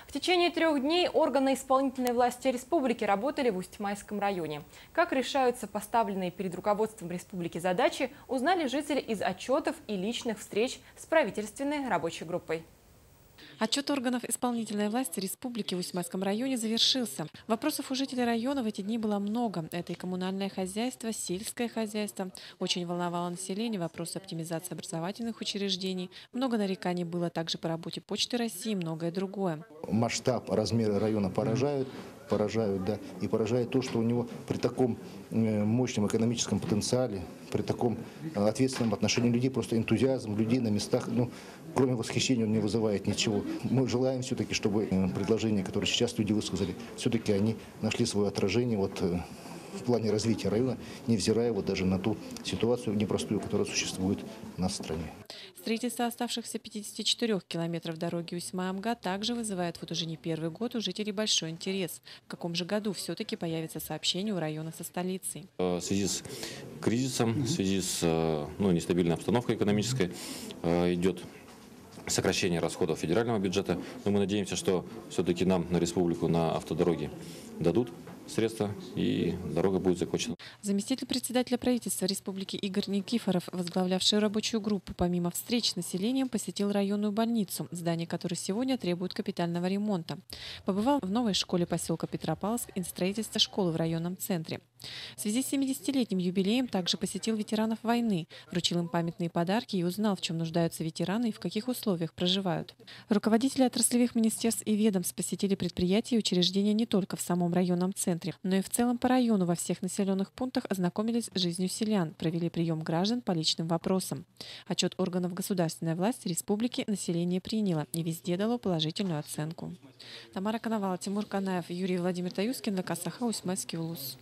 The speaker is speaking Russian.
В течение 3 дней органы исполнительной власти республики работали в Усть-Майском районе. Как решаются поставленные перед руководством республики задачи, узнали жители из отчетов и личных встреч с правительственной рабочей группой. Отчет органов исполнительной власти республики в Усть-Майском районе завершился. Вопросов у жителей района в эти дни было много. Это и коммунальное хозяйство, сельское хозяйство. Очень волновало население вопросы оптимизации образовательных учреждений. Много нареканий было также по работе Почты России и многое другое. Масштаб, размеры района поражают, да, и поражает то, что у него при таком мощном экономическом потенциале, при таком ответственном отношении людей, просто энтузиазм людей на местах, кроме восхищения он не вызывает ничего. Мы желаем все-таки, чтобы предложения, которые сейчас люди высказали, все-таки они нашли свое отражение в плане развития района, невзирая даже на ту ситуацию непростую, которая существует у нас в стране. Строительство оставшихся 54 километров дороги Усть-Май-Амга также вызывает уже не первый год у жителей большой интерес. В каком же году все-таки появится сообщение у района со столицей? В связи с кризисом, в связи с нестабильной обстановкой экономической идет сокращение расходов федерального бюджета. Но мы надеемся, что все-таки нам на республику, на автодороги дадут средства, и дорога будет закончена. Заместитель председателя правительства республики Игорь Никифоров, возглавлявший рабочую группу, помимо встреч с населением, посетил районную больницу, здание которой сегодня требует капитального ремонта. Побывал в новой школе поселка Петропавловск и строительство школы в районном центре. В связи с 70-летним юбилеем также посетил ветеранов войны, вручил им памятные подарки и узнал, в чем нуждаются ветераны и в каких условиях проживают. Руководители отраслевых министерств и ведомств посетили предприятия и учреждения не только в самом районном центре, но и в целом по району во всех населенных пунктах ознакомились с жизнью селян, провели прием граждан по личным вопросам. Отчет органов государственной власти республики население приняло и везде дало положительную оценку. Тамара Коновалова, Тимур Канаев, Юрий Владимир Таюскин, ВК Саха, Усть-Майский улус.